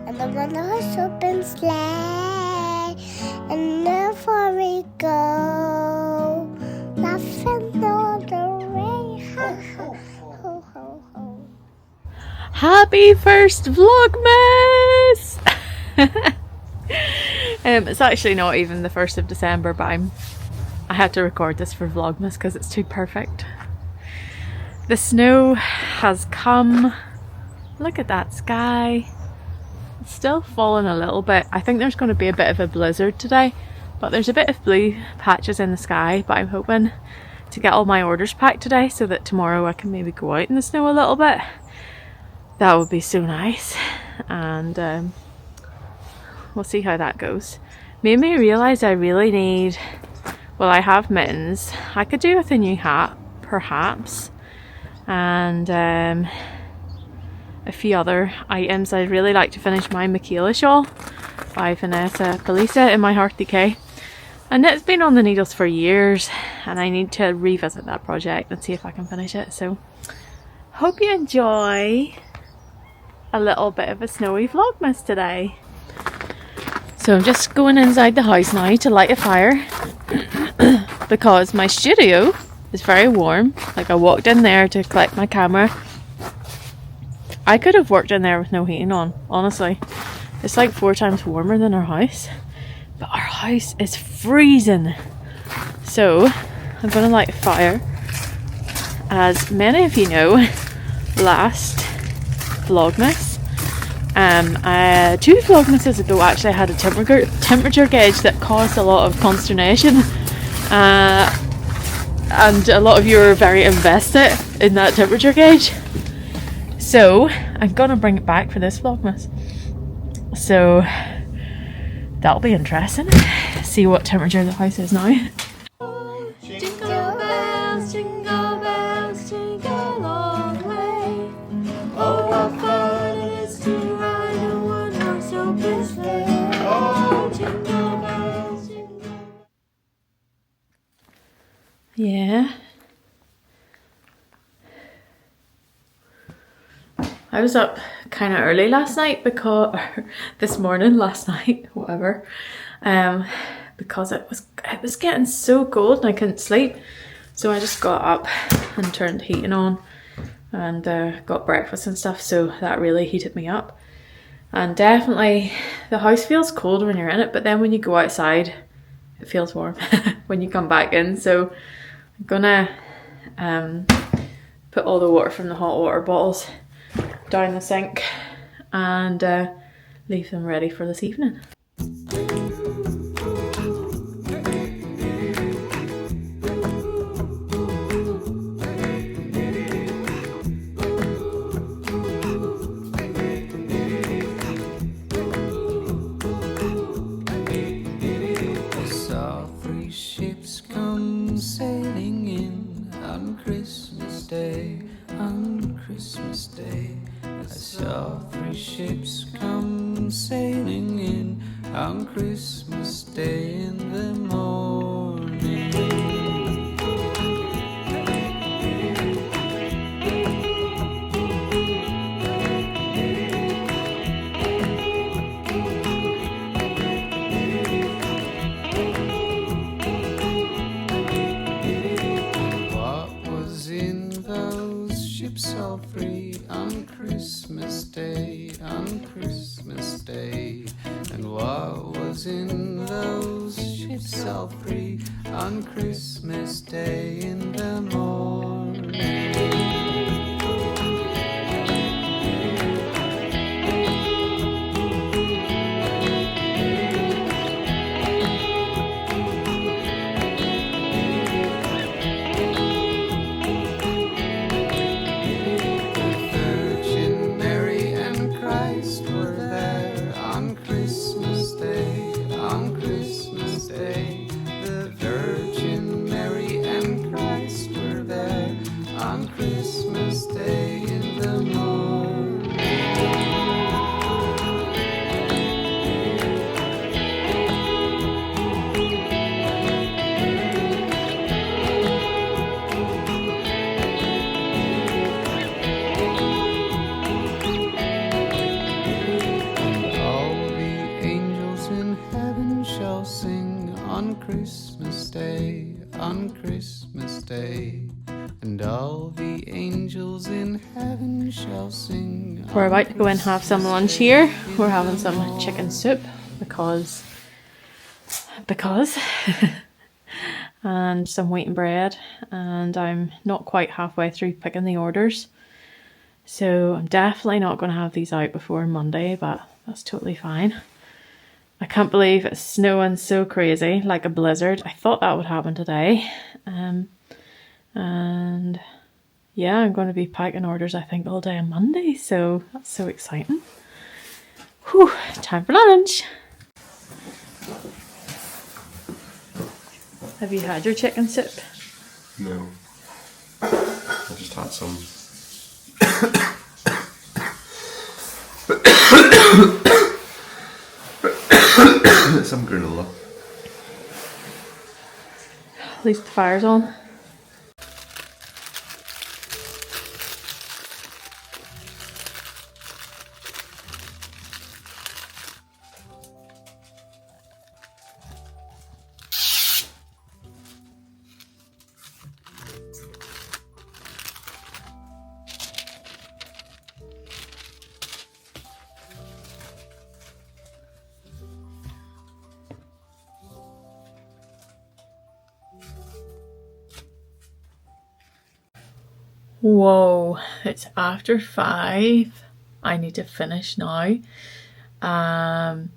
And the one horse open sleigh, and therefore we go, laughing all the way. Ha ha, ho ho ho. Happy first Vlogmas! It's actually not even the 1st of December, but I had to record this for Vlogmas because it's too perfect. The snow has come. Look at that sky. It's still falling a little bit. I think there's going to be a bit of a blizzard today, but there's a bit of blue patches in the sky. But I'm hoping to get all my orders packed today so that tomorrow I can maybe go out in the snow a little bit. That would be so nice, and we'll see how that goes. Made me realise I really need, well, I have mittens. I could do with a new hat, perhaps, and a few other items. I'd really like to finish my Michaela shawl by Vanessa Palisa in my Heart Decay, and it's been on the needles for years and I need to revisit that project and see if I can finish it. So hope you enjoy a little bit of a snowy Vlogmas today. So I'm just going inside the house now to light a fire because my studio is very warm. Like, I walked in there to collect my camera. I could have worked in there with no heating on, honestly. It's like 4 times warmer than our house, but our house is freezing. So I'm going to light a fire. As many of you know, last Vlogmas, 2 Vlogmases ago actually, I had a temperature gauge that caused a lot of consternation, and a lot of you were very invested in that temperature gauge. So I'm gonna bring it back for this Vlogmas. So that'll be interesting. See what temperature the house is now. Jingle bells, jingle all the way. Oh, what fun it is to ride a one-horse open sleigh. Oh, jingle bells, jingle. Yeah. I was up kind of early last night because last night, whatever, because it was getting so cold and I couldn't sleep. So I just got up and turned the heating on and got breakfast and stuff. So that really heated me up. And definitely the house feels cold when you're in it, but then when you go outside, it feels warm when you come back in. So I'm gonna put all the water from the hot water bottles down the sink and leave them ready for this evening. I saw 3 ships come sailing in on Christmas Day, on Christmas Day. I saw 3 ships come sailing in on Christmas Day in the morning. What was in those ships all 3 on Christmas Day, on Christmas Day? And what was in those ships all 3 on Christmas Day in the morning? Christmas Day, and all the angels in heaven shall sing. We're about to go and have some lunch here. We're having some chicken soup because and some wheaten bread, and I'm not quite halfway through picking the orders, so I'm definitely not going to have these out before Monday, but that's totally fine. I can't believe it's snowing so crazy, like a blizzard. I thought that would happen today, and yeah, I'm going to be packing orders I think all day on Monday, so that's so exciting. Whew, time for lunch. Have you had your chicken soup? No. I just had some. Some granola. At least the fire's on. Whoa, it's after 5. I need to finish now. I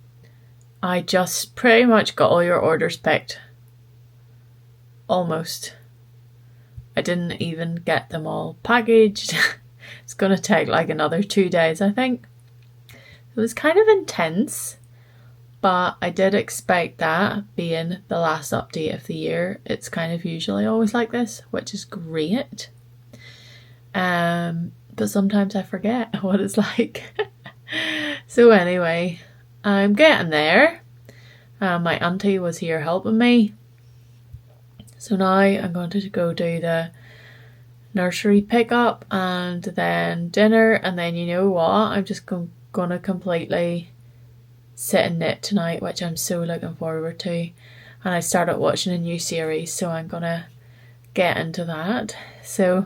just pretty much got all your orders picked. Almost. I didn't even get them all packaged. It's gonna take like another 2 days, I think. It was kind of intense, but I did expect that, being the last update of the year. It's kind of usually always like this, which is great. But sometimes I forget what it's like. So anyway, I'm getting there. My auntie was here helping me. So now I'm going to go do the nursery pickup and then dinner, and then you know what? I'm just gonna completely sit and knit tonight, which I'm so looking forward to. And I started watching a new series, so I'm gonna get into that. So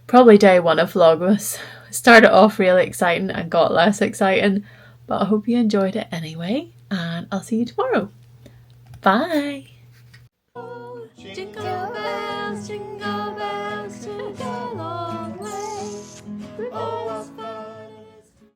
probably day 1 of Vlogmas. Started off really exciting and got less exciting, but I hope you enjoyed it anyway, and I'll see you tomorrow. Bye!